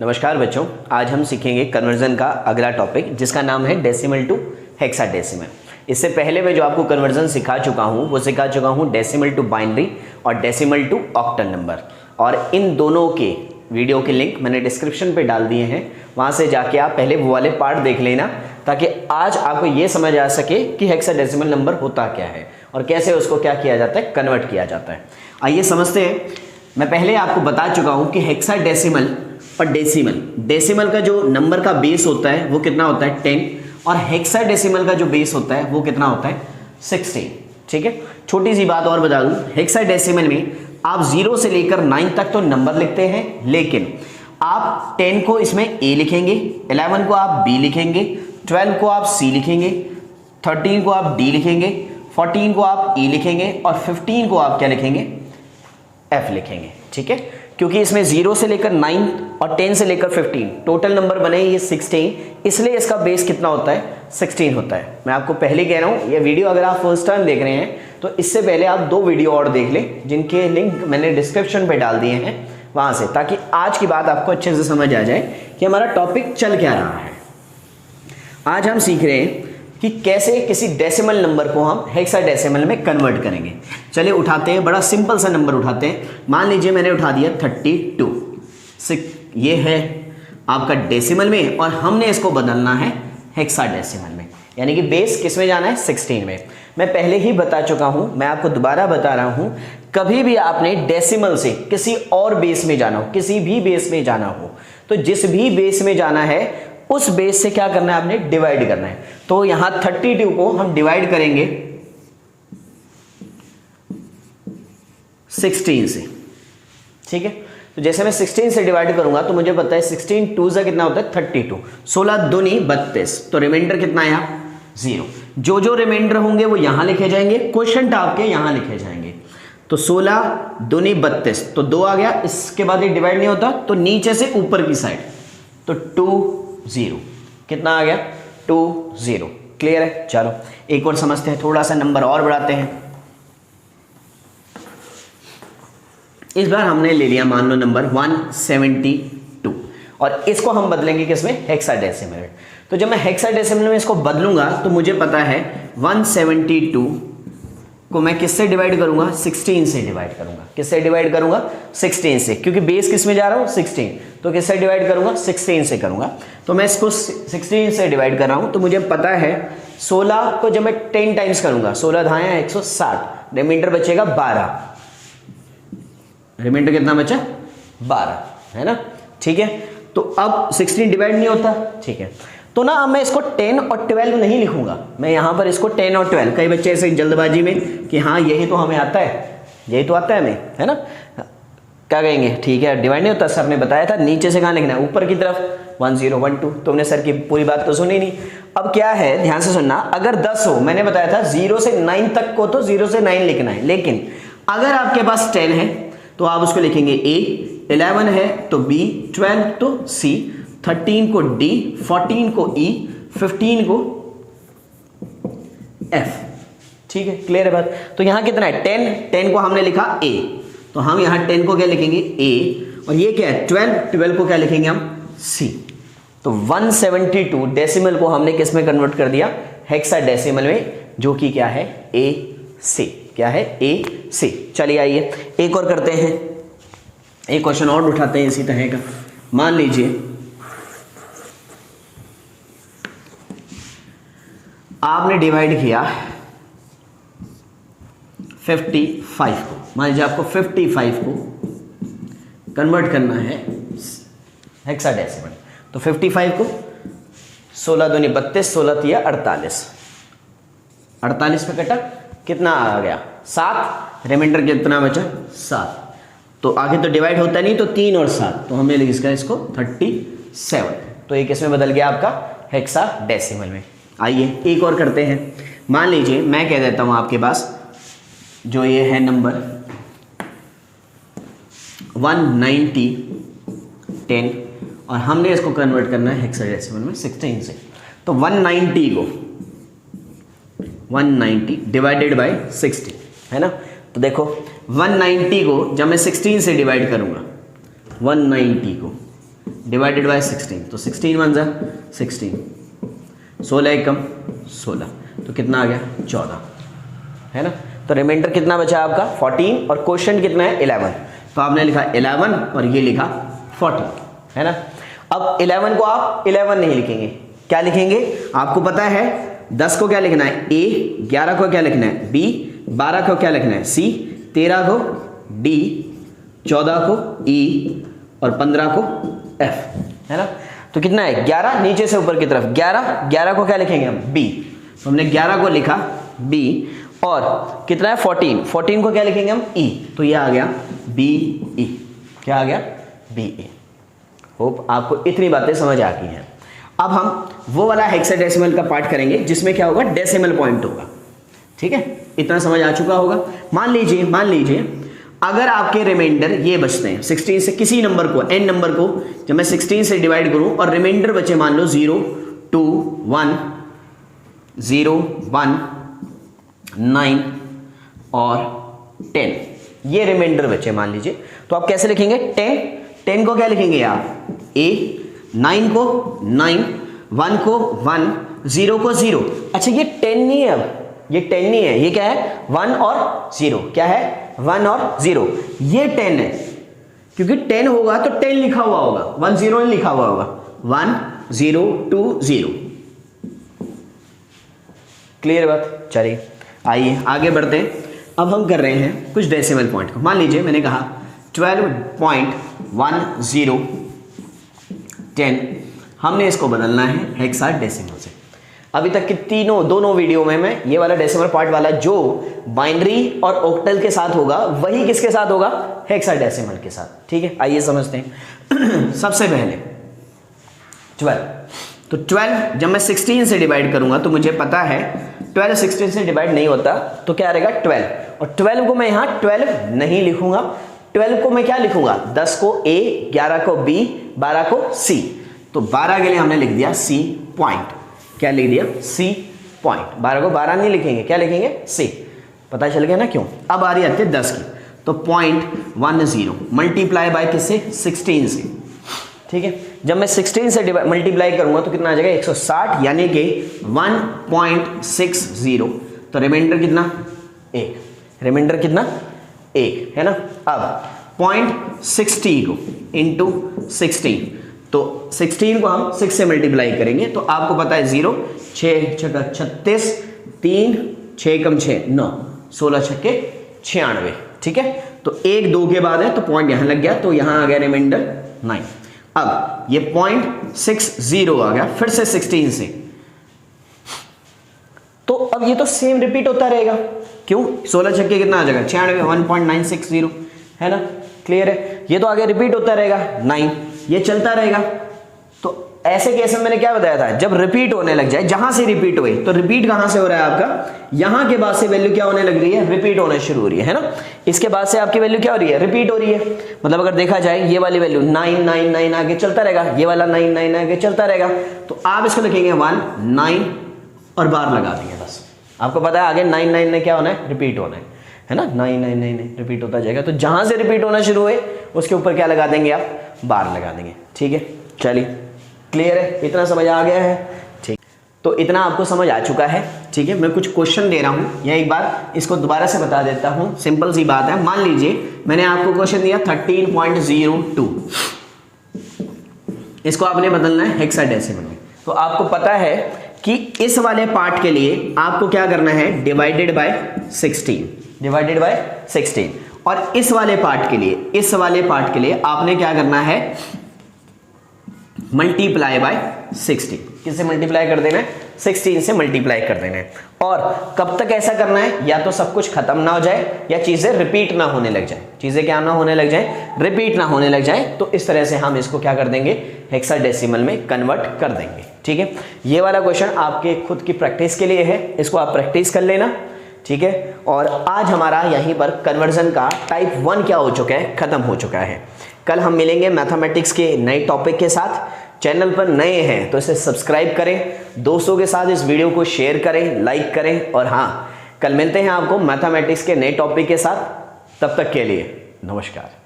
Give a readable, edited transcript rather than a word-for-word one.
नमस्कार बच्चों, आज हम सीखेंगे कन्वर्जन का अगला टॉपिक जिसका नाम है डेसिमल टू हेक्साडेसिमल। इससे पहले मैं जो आपको कन्वर्जन सिखा चुका हूँ वो सिखा चुका हूँ डेसिमल टू बाइनरी और डेसिमल टू ऑक्टल नंबर, और इन दोनों के वीडियो के लिंक मैंने डिस्क्रिप्शन पे डाल दिए हैं। वहाँ से जाके आप पहले वो वाले पार्ट देख लेना ताकि आज आपको ये समझ आ सके कि हेक्साडेसिमल नंबर होता क्या है और कैसे उसको क्या किया जाता है, कन्वर्ट किया जाता है। आइए समझते हैं। मैं पहले आपको बता चुका हूँ कि हेक्साडेसिमल और डेसिमल का जो नंबर का बेस होता है वो कितना होता है 10, और हेक्साडेसिमल का जो बेस होता है वो कितना होता है 16। ठीक है, छोटी सी बात और बता दूं, हेक्साडेसिमल में आप 0 से लेकर 9 तक तो नंबर लिखते हैं, लेकिन आप 10 को इसमें ए लिखेंगे, 11 को आप बी लिखेंगे, 12 को आप सी लिखेंगे, 13 को आप डी लिखेंगे, 14 को आप ई लिखेंगे और 15 को आप क्या लिखेंगे, एफ लिखेंगे। ठीक है, क्योंकि इसमें 0 से लेकर 9 और 10 से लेकर 15 टोटल नंबर बने ये 16, इसलिए इसका बेस कितना होता है 16 होता है। मैं आपको पहले कह रहा हूँ, ये वीडियो अगर आप फर्स्ट टाइम देख रहे हैं तो इससे पहले आप 2 वीडियो और देख लें जिनके लिंक मैंने डिस्क्रिप्शन पे डाल दिए हैं वहाँ से, ताकि आज की बात आपको अच्छे से समझ आ जाए कि हमारा टॉपिक चल क्या रहा है। आज हम सीख रहे हैं कि कैसे किसी डेसिमल नंबर को हम हेक्साडेसिमल में कन्वर्ट करेंगे। चलिए उठाते हैं, बड़ा सिंपल सा नंबर उठाते हैं। मान लीजिए मैंने उठा दिया 32, ये है आपका डेसिमल में और हमने इसको बदलना है हेक्साडेसिमल में, यानी कि बेस किस में जाना है 16 में। मैं पहले ही बता चुका हूं, मैं आपको दोबारा बता रहा हूं, कभी भी आपने डेसिमल से किसी और बेस में जाना हो, किसी भी बेस में जाना हो, तो जिस भी बेस में जाना है उस बेस से क्या करना है, आपने डिवाइड करना है। तो यहां 32 को हम डिवाइड करेंगे 16 से। ठीक है, तो जैसे मैं 16 से डिवाइड करूंगा तो मुझे पता है 16 2 से कितना होता है 32, 16 दूनी 32, तो रिमाइंडर कितना है 0। जो जो रिमाइंडर होंगे वो यहां लिखे जाएंगे, क्वोशंट आपके यहां लिखे जाएंगे। तो 16 दूनी 32, तो 2 आ गया, इसके बाद ये डिवाइड नहीं होता तो नीचे से ऊपर की साइड, तो 2 0, कितना आ गया 2 0। क्लियर है। चलो एक और समझते हैं, थोड़ा सा नंबर और बढ़ाते हैं। इस बार हमने ले लिया मान लो नंबर 172 और इसको हम बदलेंगे किसमें, हेक्साडेसिमल में। तो जब मैं हेक्साडेसिमल में इसको बदलूंगा तो मुझे पता है 172 को मैं किससे डिवाइड करूंगा, 16 से डिवाइड करूंगा। किससे डिवाइड करूंगा, 16 से, क्योंकि बेस किस में जा रहा हूं 16, तो किससे डिवाइड करूंगा 16 से करूंगा। तो मैं इसको 16 से डिवाइड कर रहा हूं, तो मुझे पता है 16 को जब मैं 10 टाइम्स करूंगा, 16 धाया 160, रिमाइंडर बचेगा 12। रिमाइंडर कितना बचा 12, है ना। ठीक है, तो अब 16 डिवाइड नहीं होता। ठीक है, तो ना अब मैं इसको 10 और 12 नहीं लिखूंगा, मैं यहां पर इसको 10 और 12, कई बच्चे ऐसे जल्दबाजी में कि हाँ यही तो हमें आता है, यही तो आता है हमें, है ना, क्या कहेंगे, ठीक है डिवाइड नहीं होता, सर ने बताया था नीचे से कहाँ लिखना है, ऊपर की तरफ 1 0 1 2। तुमने सर की पूरी बात तो सुनी नहीं। अब क्या है, ध्यान से सुनना, अगर 10 हो, मैंने बताया था 0 से 9 तक को तो 0 से 9 लिखना है, लेकिन अगर आपके पास 10 है तो आप उसको लिखेंगे ए, 11 है तो बी, 12 तो सी, 13 को डी, 14 को ई, 15 को एफ। ठीक है, क्लियर है बात। तो यहां कितना है 10 को हमने लिखा ए, तो हम यहां 10 को क्या लिखेंगे ए, और ये क्या है 12 को क्या लिखेंगे हम सी। तो 172 डेसिमल को हमने किस में कन्वर्ट कर दिया, हेक्साडेसिमल में, जो कि क्या है ए सी। क्या है ए सी। चलिए आइए एक और करते हैं, एक क्वेश्चन और उठाते हैं इसी तरह का। मान लीजिए आपने डिवाइड किया 55 को, मान लीजिए आपको 55 को कन्वर्ट करना है हेक्साडेसिमल, तो 55 को 16 दूनी 32, 16 तिया 48, 48 पे कटा कितना आ गया 7, रिमाइंडर कितना बचा 7। तो आगे तो डिवाइड होता नहीं, तो 3 और 7, तो हमने लिखा इसको 37। तो ये किसमें बदल गया आपका हेक्साडेसिमल में। आइए एक और करते हैं। मान लीजिए मैं कह देता हूं आपके पास जो ये है नंबर 190 10, और हमने इसको कन्वर्ट करना है हेक्साडेसिमल में 16 से। तो 190 को 190 डिवाइडेड बाय 60, है ना। तो देखो 190 को जब मैं 16 से डिवाइड करूंगा, 190 को डिवाइडेड बाय 16, तो 16 वन जा 16, 16 एकम 16, तो कितना आ गया 14, है ना। तो रिमाइंडर कितना बचा आपका 14 और क्वेश्चन कितना है 11, तो आपने लिखा 11 और ये लिखा 14, है ना। अब 11 को आप 11 नहीं लिखेंगे, क्या लिखेंगे, आपको पता है 10 को क्या लिखना है A, 11 को क्या लिखना है B, 12 को क्या लिखना है C, 13 को D, 14 को E और 15 को F, है ना। तो कितना है 11, नीचे से ऊपर की तरफ 11 को क्या लिखेंगे हम B, तो हमने 11 को लिखा B, और कितना है 14 को क्या लिखेंगे हम E, तो ये आ गया BE, क्या आ गया BE। होप आपको इतनी बातें समझ आ गई हैं। अब हम वो वाला हेक्साडेसिमल का पार्ट करेंगे जिसमें क्या होगा डेसिमल पॉइंट होगा, ठीक है, इतना समझ आ चुका होगा। मान लीजिए अगर आपके रिमाइंडर ये बचते हैं 16 से, किसी नंबर को n नंबर को जब मैं 16 से डिवाइड करूं और रिमाइंडर बचे मान लो 0 2 1 0 1 9 और 10, ये रिमाइंडर बचे मान लीजिए, तो आप कैसे लिखेंगे 10 को क्या लिखेंगे आप A, 9 को 9, 1 को 1, 0 को 0। अच्छा ये 10 नहीं है, अब ये 10 नहीं है, ये क्या है 1 और 0, क्या है 1 और 0, ये 10 है, क्योंकि 10 होगा तो 10 लिखा हुआ होगा, 1 0 नहीं लिखा हुआ होगा, 1 0 2 0। क्लियर बात, चलिए आइए आगे बढ़ते हैं। अब हम कर रहे हैं कुछ डेसिमल पॉइंट को। मान लीजिए मैंने कहा 12.10, हमने इसको बदलना है हेक्साडेसिमल से। अभी तक की दोनों वीडियो में मैं ये वाला डेसिमल पार्ट वाला जो बाइनरी और ऑक्टल के साथ होगा वही किसके साथ होगा, हेक्साडेसिमल के साथ, ठीक है। आइए समझते हैं। सबसे पहले 12, तो 12 जब मैं 16 से डिवाइड करूंगा तो मुझे पता है 12 16 से डिवाइड नहीं होता, तो क्या रहेगा 12, और 12 को मैं यहां 12 नहीं लिखूंगा, 12 को मैं क्या लिखूंगा 10 को A, 11 को B, 12 को C, तो 12 के लिए हमने लिख दिया C पॉइंट, क्या लिख दिया C पॉइंट। 12 को 12 नहीं लिखेंगे, क्या लिखेंगे C, पता चल गया ना क्यों। अब आ रही आती है 10 की, तो 0.10 मल्टीप्लाई बाय किससे 16 से, ठीक है। जब मैं 16 से मल्टीप्लाई करूंगा तो कितना आ जाएगा 160, यानी कि 1.60, तो रिमाइंडर कितना 1, रिमाइंडर कितना 1, है ना। अब 0.60 को इंटू 16, तो 16 को हम 6 से मल्टीप्लाई करेंगे, तो आपको पता है 0 6 छक्का 36, 3 6 कम 6 9, 16 छक्के 96, ठीक है। तो 1 2 के बाद है तो पॉइंट यहां लग गया, तो यहां आ गया रिमाइंडर 9। अब ये 0.60 आ गया फिर से 16 से, तो अब ये तो सेम रिपीट होता रहेगा, क्यों 16 छक्के कितना आ जाएगा 96, 1.960, है ना। क्लियर है, ये तो आगे रिपीट होता रहेगा 9, ये चलता रहेगा। तो ऐसे केस में मैंने क्या बताया था, जब रिपीट होने लग जाए, जहां से रिपीट हुए, तो रिपीट कहां से हो रहा है आपका, यहां के बाद से वैल्यू क्या होने लग रही है, रिपीट होना शुरू हो रही है ना। इसके बाद से आपकी वैल्यू क्या हो रही है, रिपीट हो रही है। मतलब अगर देखा जाए ये वाली वैल्यू 999 आगे चलता रहेगा, ये वाला 99 आगे चलता रहेगा, तो आप इसको लिखेंगे 1 9 और बार लगा देंगे बस। आपको पता है आगे 99 ने क्या होना है, रिपीट होना है ना, 999 रिपीट होता जाएगा। तो जहां से रिपीट होना शुरू हुए उसके ऊपर क्या लगा देंगे आप, बार लगा देंगे, ठीक है। चलिए क्लियर है, इतना समझ आ गया है, ठीक। तो इतना आपको समझ आ चुका है, ठीक है। मैं कुछ क्वेश्चन दे रहा हूं, या एक बार इसको दोबारा से बता देता हूं, सिंपल सी बात है। मान लीजिए मैंने आपको क्वेश्चन दिया 13.02, इसको आपने बदलना है हेक्साडेसिमल में। तो आपको पता है कि इस वाले पार्ट के लिए आपको क्या करना है, डिवाइडेड बाय 16, डिवाइडेड बाय 16, और इस वाले पार्ट के लिए, इस वाले पार्ट के लिए आपने क्या करना है, मल्टीप्लाई बाय 16। किससे मल्टीप्लाई कर देना है, 16 से मल्टीप्लाई कर देना है। और कब तक ऐसा करना है, या तो सब कुछ खत्म ना हो जाए या चीजें रिपीट ना होने लग जाए, चीजें क्या ना होने लग जाए, रिपीट ना होने लग जाए, तो इस तरह से हम इसको क्या कर देंगे, हेक्साडेसिमल में कन्वर्ट कर देंगे, ठीक है। ये वाला क्वेश्चन आपके खुद की प्रैक्टिस के लिए है, इसको आप प्रैक्टिस कर लेना, ठीक है। और आज हमारा यहीं पर कन्वर्जन का टाइप 1 क्या हो चुका है, खत्म हो चुका है। कल हम मिलेंगे मैथमेटिक्स के नए टॉपिक के साथ। चैनल पर नए हैं तो इसे सब्सक्राइब करें, दोस्तों के साथ इस वीडियो को शेयर करें, लाइक करें, और हाँ, कल मिलते हैं आपको मैथमेटिक्स के नए टॉपिक के साथ। तब तक के लिए नमस्कार।